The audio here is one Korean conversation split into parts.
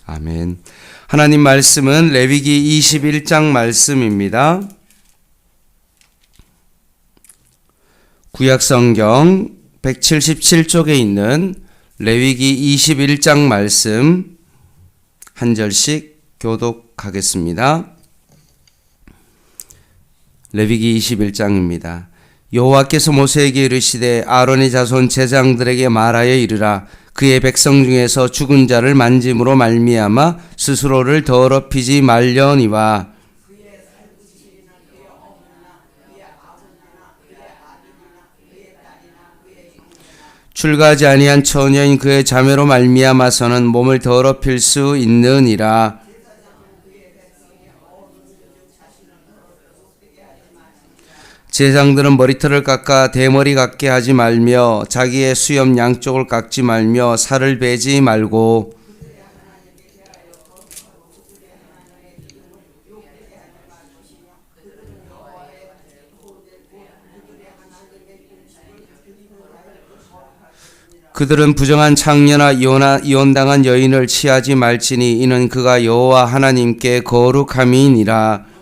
아멘. 하나님 말씀은 레위기 21장 말씀입니다. 구약성경 177쪽에 있는 레위기 21장 말씀 한 절씩 교독하겠습니다. 레위기 21장입니다. 여호와께서 모세에게 이르시되 아론의 자손 제장들에게 말하여 이르라. 그의 백성 중에서 죽은 자를 만짐으로 말미암아 스스로를 더럽히지 말려니와 출가하지 아니한 처녀인 그의 자매로 말미암아서는 몸을 더럽힐 수 있느니라. 제사장들은 머리털을 깎아 대머리 같게 하지 말며 자기의 수염 양쪽을 깎지 말며 살을 베지 말고 그들은 부정한 창녀나 이혼당한 여인을 취하지 말지니 이는 그가 여호와 하나님께 거룩함이니라.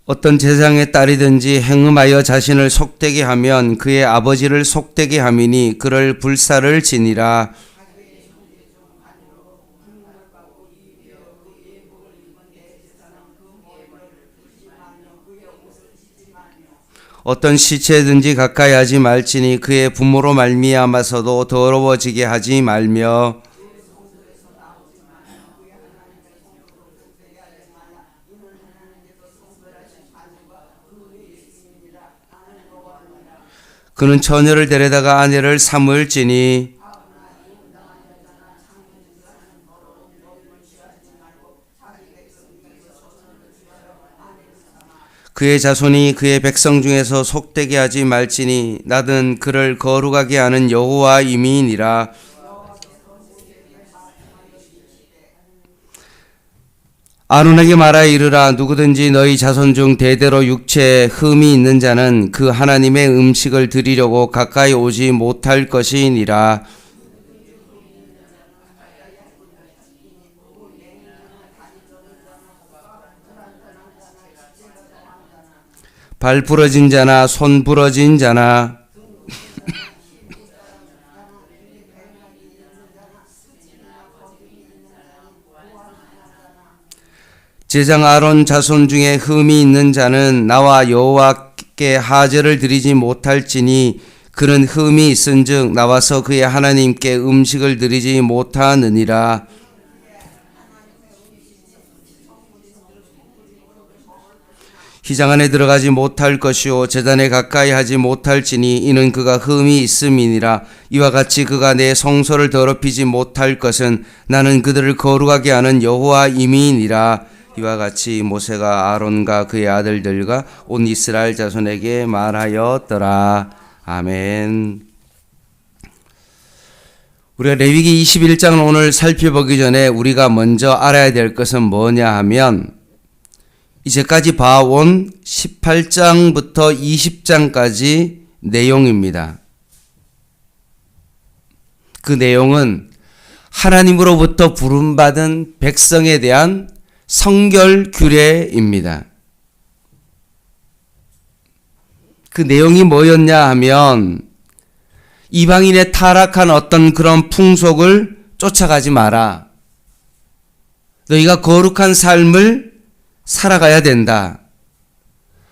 어떤 제사장의 딸이든지 행음하여 자신을 속되게 하면 그의 아버지를 속되게 함이니 그를 불사를 지니라. 어떤 시체든지 가까이 하지 말지니 그의 부모로 말미암아서도 더러워지게 하지 말며 그는 처녀를 데려다가 아내를 삼을지니 그의 자손이 그의 백성 중에서 속되게 하지 말지니 나는 그를 거룩하게 하는 여호와임이니라. 아론에게 말하여 이르라. 누구든지 너희 자손 중 대대로 육체에 흠이 있는 자는 그 하나님의 음식을 드리려고 가까이 오지 못할 것이니라. 발 부러진 자나 손 부러진 자나 제사장 아론 자손 중에 흠이 있는 자는 나와 여호와께 하제를 드리지 못할지니 그는 흠이 있은즉 나와서 그의 하나님께 음식을 드리지 못하느니라. 휘장 안에 들어가지 못할 것이요 제단에 가까이 하지 못할지니 이는 그가 흠이 있음이니라. 이와 같이 그가 내 성소를 더럽히지 못할 것은 나는 그들을 거룩하게 하는 여호와임이니라. 이와 같이 모세가 아론과 그의 아들들과 온 이스라엘 자손에게 말하였더라. 아멘. 우리가 레위기 21장을 오늘 살펴보기 전에 우리가 먼저 알아야 될 것은 뭐냐 하면 이제까지 봐온 18장부터 20장까지 내용입니다. 그 내용은 하나님으로부터 부름받은 백성에 대한 성결 규례입니다. 그 내용이 뭐였냐 하면 이방인의 타락한 어떤 그런 풍속을 쫓아가지 마라. 너희가 거룩한 삶을 살아가야 된다.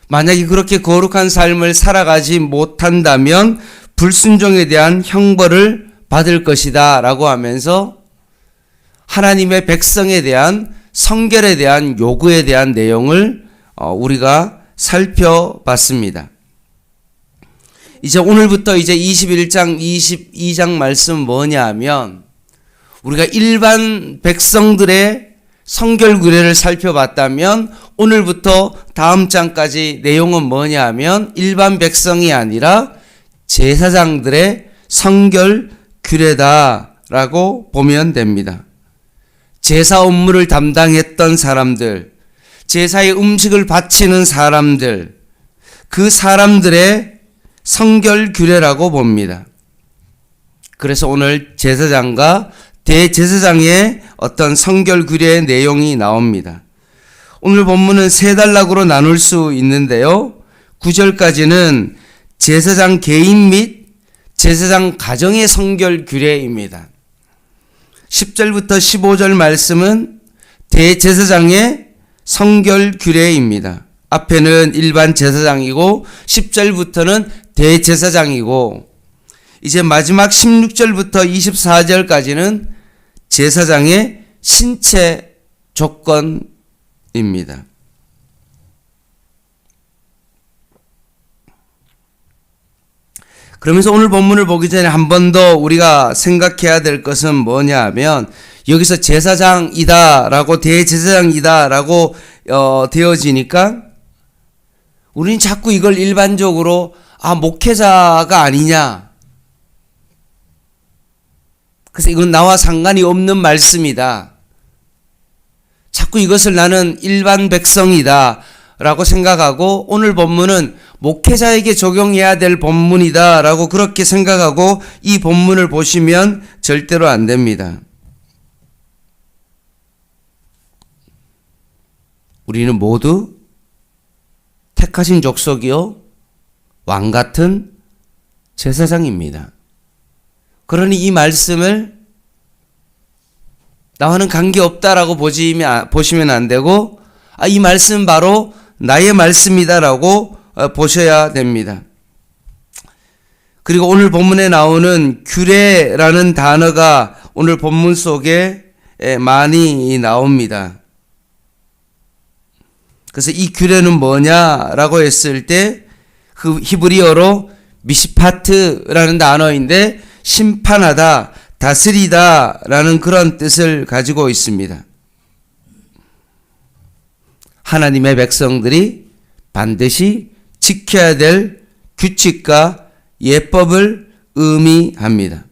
만약에 그렇게 거룩한 삶을 살아가지 못한다면 불순종에 대한 형벌을 받을 것이다 라고 하면서 하나님의 백성에 대한 성결에 대한 요구에 대한 내용을 우리가 살펴봤습니다. 이제 오늘부터 이제 21장, 22장 말씀 뭐냐 하면 우리가 일반 백성들의 성결 규례를 살펴봤다면 오늘부터 다음 장까지 내용은 뭐냐 하면 일반 백성이 아니라 제사장들의 성결 규례다라고 보면 됩니다. 제사 업무를 담당했던 사람들, 제사의 음식을 바치는 사람들, 그 사람들의 성결 규례라고 봅니다. 그래서 오늘 제사장과 대제사장의 어떤 성결 규례의 내용이 나옵니다. 오늘 본문은 세 단락으로 나눌 수 있는데요. 9절까지는 제사장 개인 및 제사장 가정의 성결 규례입니다. 10절부터 15절 말씀은 대제사장의 성결 규례입니다. 앞에는 일반 제사장이고 10절부터는 대제사장이고 이제 마지막 16절부터 24절까지는 제사장의 신체 조건입니다. 그러면서 오늘 본문을 보기 전에 한 번 더 우리가 생각해야 될 것은 뭐냐 하면 여기서 제사장이다라고 대제사장이다라고 되어지니까 우리는 자꾸 이걸 일반적으로 목회자가 아니냐. 그래서 이건 나와 상관이 없는 말씀이다. 자꾸 이것을 나는 일반 백성이다 라고 생각하고 오늘 본문은 목회자에게 적용해야 될 본문이다 라고 그렇게 생각하고 이 본문을 보시면 절대로 안 됩니다. 우리는 모두 택하신 족속이요 왕 같은 제사장입니다. 그러니 이 말씀을 나와는 관계없다라고 보시면 안 되고 이 말씀은 바로 나의 말씀이다라고 보셔야 됩니다. 그리고 오늘 본문에 나오는 규례라는 단어가 오늘 본문 속에 많이 나옵니다. 그래서 이 규례는 뭐냐라고 했을 때 그 히브리어로 미시파트라는 단어인데 심판하다, 다스리다 라는 그런 뜻을 가지고 있습니다. 하나님의 백성들이 반드시 지켜야 될 규칙과 예법을 의미합니다.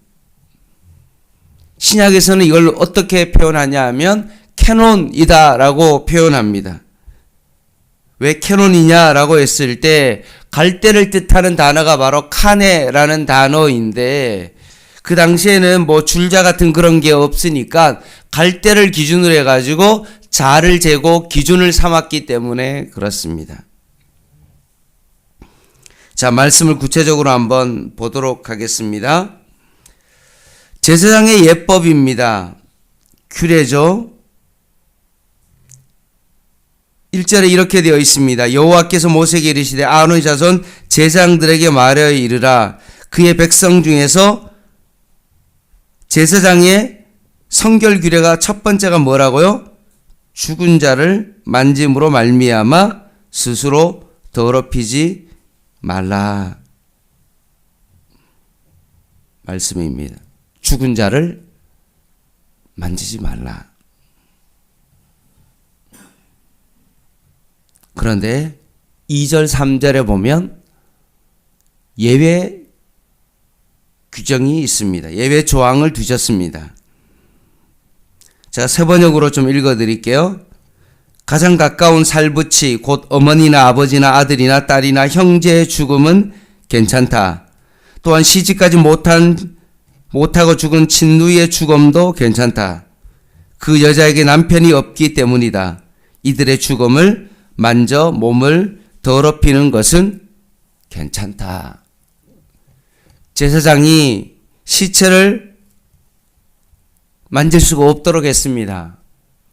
신약에서는 이걸 어떻게 표현하냐 하면 캐논이다 라고 표현합니다. 왜 캐논이냐라고 했을 때 갈대를 뜻하는 단어가 바로 카네라는 단어인데 그 당시에는 뭐 줄자 같은 그런 게 없으니까 갈대를 기준으로 해가지고 자를 재고 기준을 삼았기 때문에 그렇습니다. 자, 말씀을 구체적으로 한번 보도록 하겠습니다. 제사장의 예법입니다. 규례죠. 1절에 이렇게 되어 있습니다. 여호와께서 모세에게 이르시되 아론의 자손 제사장들에게 말하여 이르라. 그의 백성 중에서 제사장의 성결 규례가 첫 번째가 뭐라고요? 죽은 자를 만짐으로 말미암아 스스로 더럽히지 말라. 말씀입니다. 죽은 자를 만지지 말라. 그런데 2절, 3절에 보면 예외 규정이 있습니다. 예외 조항을 두셨습니다. 제가 세 번역으로 좀 읽어드릴게요. 가장 가까운 살붙이 곧 어머니나 아버지나 아들이나 딸이나 형제의 죽음은 괜찮다. 또한 시집가지 못하고 죽은 친누이의 죽음도 괜찮다. 그 여자에게 남편이 없기 때문이다. 이들의 죽음을 만져 몸을 더럽히는 것은 괜찮다. 제사장이 시체를 만질 수가 없도록 했습니다.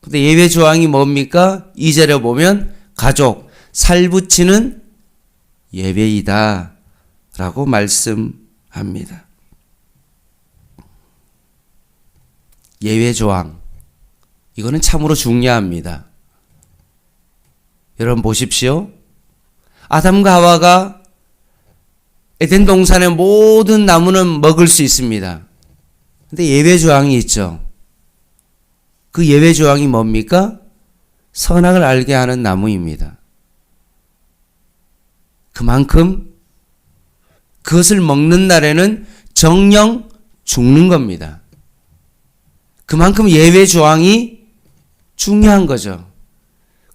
근데 예외 조항이 뭡니까? 2절에 보면 가족, 살붙이는 예외이다 라고 말씀합니다. 예외 조항, 이거는 참으로 중요합니다. 여러분 보십시오. 아담과 하와가 에덴 동산의 모든 나무는 먹을 수 있습니다. 근데 예외 조항이 있죠. 그 예외 조항이 뭡니까? 선악을 알게 하는 나무입니다. 그만큼 그것을 먹는 날에는 정령 죽는 겁니다. 그만큼 예외 조항이 중요한 거죠.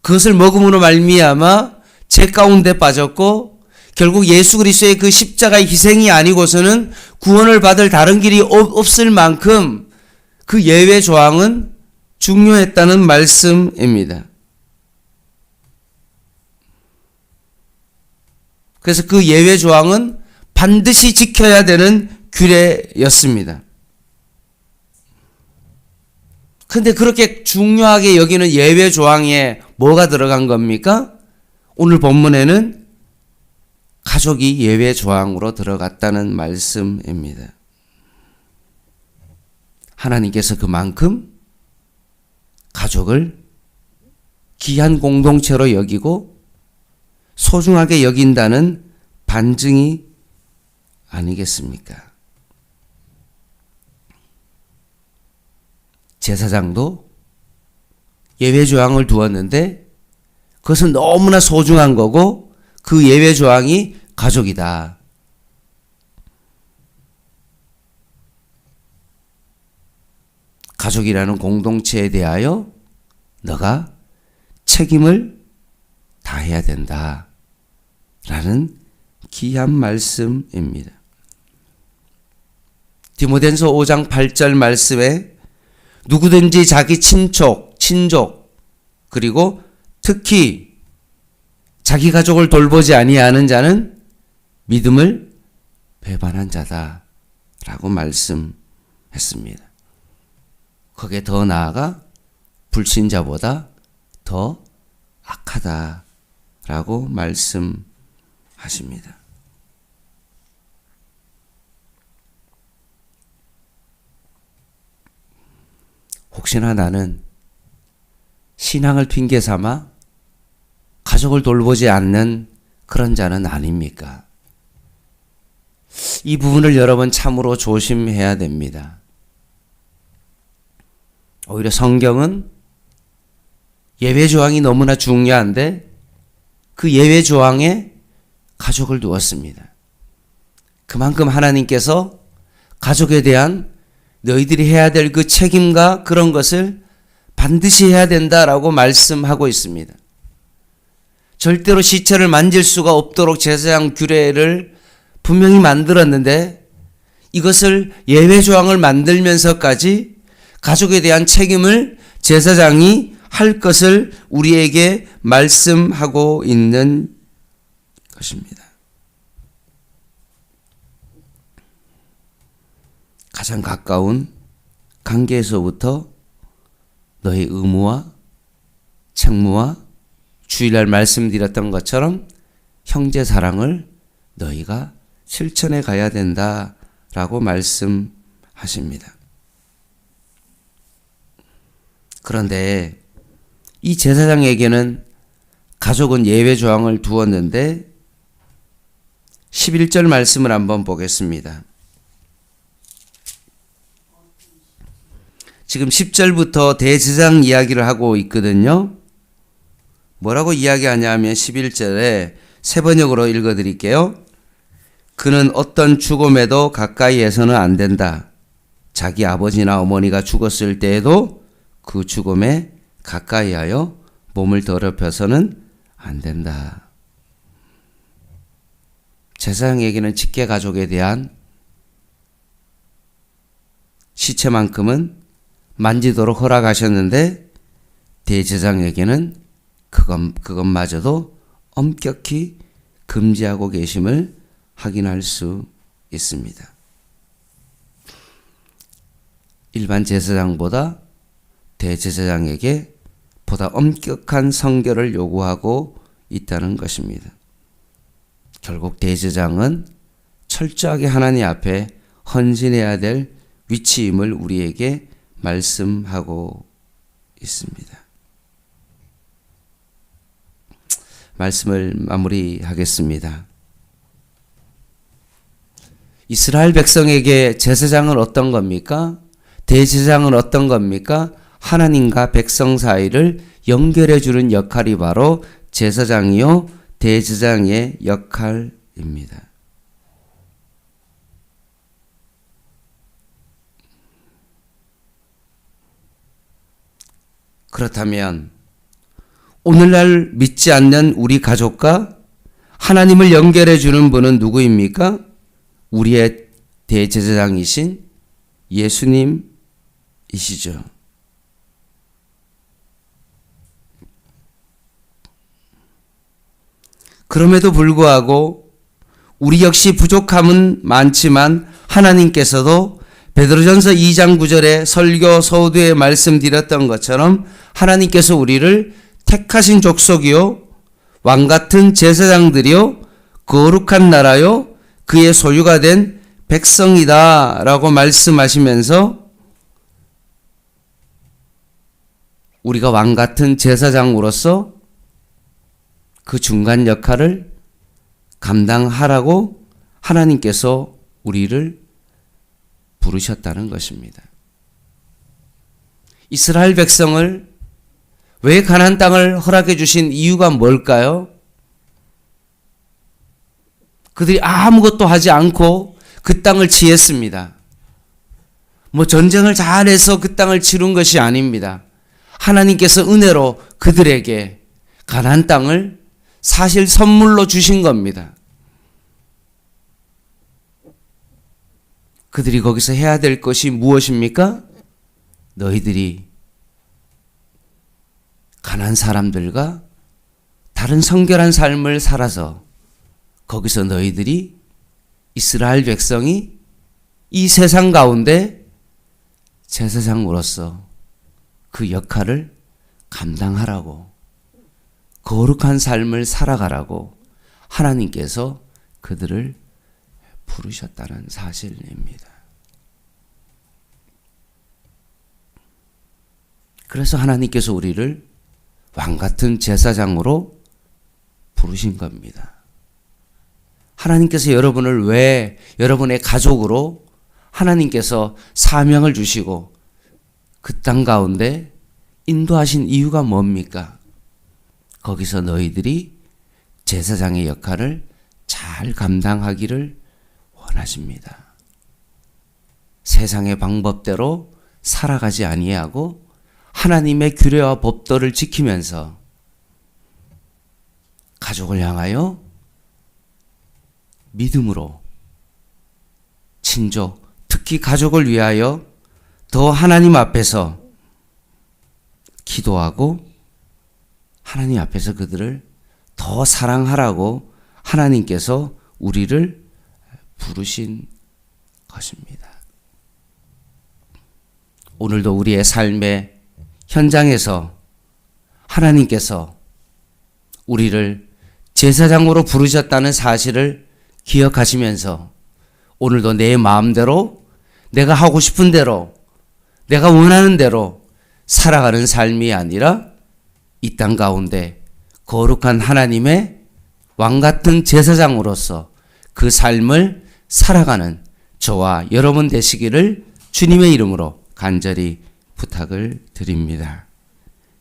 그것을 먹음으로 말미암아 죄 가운데 빠졌고 결국 예수 그리스도의 그 십자가의 희생이 아니고서는 구원을 받을 다른 길이 없을 만큼 그 예외 조항은 중요했다는 말씀입니다. 그래서 그 예외 조항은 반드시 지켜야 되는 규례였습니다. 근데 그렇게 중요하게 여기는 예외 조항에 뭐가 들어간 겁니까? 오늘 본문에는 가족이 예외 조항으로 들어갔다는 말씀입니다. 하나님께서 그만큼 가족을 귀한 공동체로 여기고 소중하게 여긴다는 반증이 아니겠습니까? 제사장도 예외 조항을 두었는데 그것은 너무나 소중한 거고 그 예외 조항이 가족이다. 가족이라는 공동체에 대하여 너가 책임을 다해야 된다. 라는 귀한 말씀입니다. 디모데전서 5장 8절 말씀에 누구든지 자기 친족, 그리고 특히 자기 가족을 돌보지 아니하는 자는 믿음을 배반한 자다. 라고 말씀했습니다. 거기에 더 나아가 불신자보다 더 악하다. 라고 말씀하십니다. 혹시나 나는 신앙을 핑계 삼아 가족을 돌보지 않는 그런 자는 아닙니까? 이 부분을 여러분 참으로 조심해야 됩니다. 오히려 성경은 예외 조항이 너무나 중요한데 그 예외 조항에 가족을 두었습니다. 그만큼 하나님께서 가족에 대한 너희들이 해야 될 그 책임과 그런 것을 반드시 해야 된다라고 말씀하고 있습니다. 절대로 시체를 만질 수가 없도록 제사장 규례를 분명히 만들었는데 이것을 예외 조항을 만들면서까지 가족에 대한 책임을 제사장이 할 것을 우리에게 말씀하고 있는 것입니다. 가장 가까운 관계에서부터 너의 의무와 책무와 주일날 말씀드렸던 것처럼 형제 사랑을 너희가 실천해 가야 된다라고 말씀하십니다. 그런데 이 제사장에게는 가족은 예외 조항을 두었는데 11절 말씀을 한번 보겠습니다. 지금 10절부터 대제사장 이야기를 하고 있거든요. 뭐라고 이야기하냐 하면 11절에 세 번역으로 읽어드릴게요. 그는 어떤 죽음에도 가까이에서는 안 된다. 자기 아버지나 어머니가 죽었을 때에도 그 죽음에 가까이하여 몸을 더럽혀서는 안 된다. 제사장에게는 직계 가족에 대한 시체만큼은 만지도록 허락하셨는데 대제사장에게는 그것마저도 엄격히 금지하고 계심을 확인할 수 있습니다. 일반 제사장보다 대제사장에게 보다 엄격한 성결을 요구하고 있다는 것입니다. 결국 대제사장은 철저하게 하나님 앞에 헌신해야 될 위치임을 우리에게 말씀하고 있습니다. 말씀을 마무리하겠습니다. 이스라엘 백성에게 제사장은 어떤 겁니까? 대제사장은 어떤 겁니까? 하나님과 백성 사이를 연결해 주는 역할이 바로 제사장이요 대제사장의 역할입니다. 그렇다면 오늘날 믿지 않는 우리 가족과 하나님을 연결해 주는 분은 누구입니까? 우리의 대제사장이신 예수님이시죠. 그럼에도 불구하고 우리 역시 부족함은 많지만 하나님께서도 베드로전서 2장 9절에 설교 서두에 말씀드렸던 것처럼 하나님께서 우리를 택하신 족속이요 왕같은 제사장들이요 거룩한 나라요 그의 소유가 된 백성이다 라고 말씀하시면서 우리가 왕같은 제사장으로서 그 중간 역할을 감당하라고 하나님께서 우리를 부르셨다는 것입니다. 이스라엘 백성을 왜 가나안 땅을 허락해 주신 이유가 뭘까요? 그들이 아무것도 하지 않고 그 땅을 지했습니다. 전쟁을 잘해서 그 땅을 치룬 것이 아닙니다. 하나님께서 은혜로 그들에게 가나안 땅을 사실 선물로 주신 겁니다. 그들이 거기서 해야 될 것이 무엇입니까? 너희들이 가난한 사람들과 다른 성결한 삶을 살아서 거기서 너희들이 이스라엘 백성이 이 세상 가운데 제사장으로서 그 역할을 감당하라고 거룩한 삶을 살아가라고 하나님께서 그들을 부르셨다는 사실입니다. 그래서 하나님께서 우리를 왕같은 제사장으로 부르신 겁니다. 하나님께서 여러분을 왜 여러분의 가족으로 하나님께서 사명을 주시고 그 땅 가운데 인도하신 이유가 뭡니까? 거기서 너희들이 제사장의 역할을 잘 감당하기를 원하십니다. 세상의 방법대로 살아가지 아니하고 하나님의 규례와 법도를 지키면서 가족을 향하여 믿음으로 친족, 특히 가족을 위하여 더 하나님 앞에서 기도하고 하나님 앞에서 그들을 더 사랑하라고 하나님께서 우리를 부르신 것입니다. 오늘도 우리의 삶의 현장에서 하나님께서 우리를 제사장으로 부르셨다는 사실을 기억하시면서 오늘도 내 마음대로 내가 하고 싶은 대로 내가 원하는 대로 살아가는 삶이 아니라 이 땅 가운데 거룩한 하나님의 왕같은 제사장으로서 그 삶을 살아가는 저와 여러분 되시기를 주님의 이름으로 간절히 부탁을 드립니다.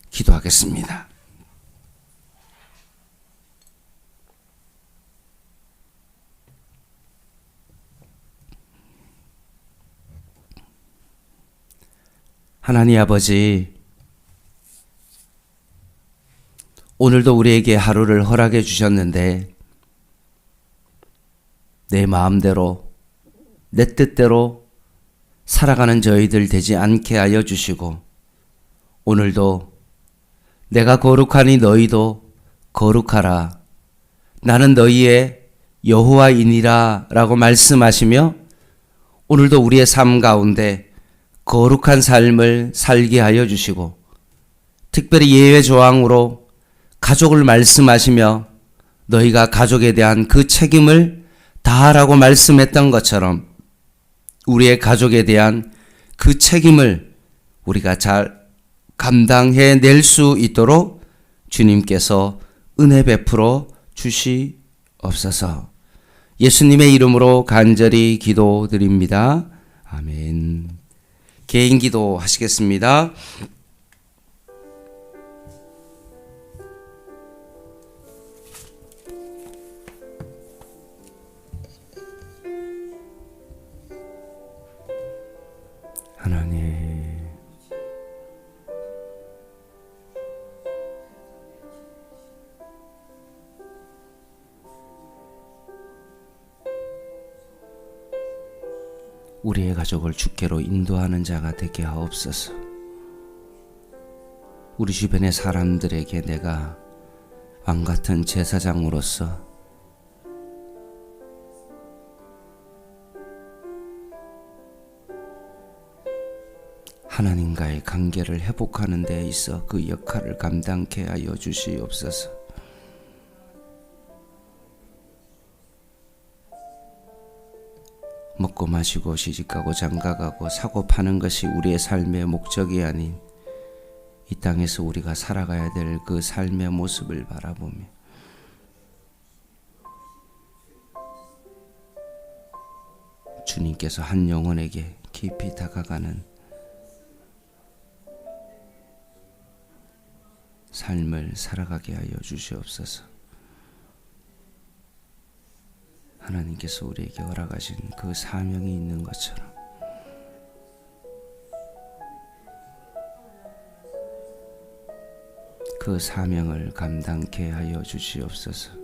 기도하겠습니다. 하나님 아버지, 오늘도 우리에게 하루를 허락해 주셨는데 내 마음대로 내 뜻대로 살아가는 저희들 되지 않게 하여 주시고 오늘도 내가 거룩하니 너희도 거룩하라. 나는 너희의 여호와이니라 라고 말씀하시며 오늘도 우리의 삶 가운데 거룩한 삶을 살게 하여 주시고 특별히 예외 조항으로 가족을 말씀하시며 너희가 가족에 대한 그 책임을 다하라고 말씀했던 것처럼 우리의 가족에 대한 그 책임을 우리가 잘 감당해 낼 수 있도록 주님께서 은혜 베풀어 주시옵소서. 예수님의 이름으로 간절히 기도드립니다. 아멘. 개인 기도 하시겠습니다. 하나님, 우리의 가족을 주께로 인도하는 자가 되게 하옵소서. 우리 주변의 사람들에게 내가 왕같은 제사장으로서 하나님과의 관계를 회복하는 데 있어 그 역할을 감당케 하여 주시옵소서. 먹고 마시고 시집가고 장가가고 사고 파는 것이 우리의 삶의 목적이 아닌 이 땅에서 우리가 살아가야 될 그 삶의 모습을 바라보며 주님께서 한 영혼에게 깊이 다가가는 삶을 살아가게 하여 주시옵소서. 하나님께서 우리에게 허락하신 그 사명이 있는 것처럼 그 사명을 감당케 하여 주시옵소서.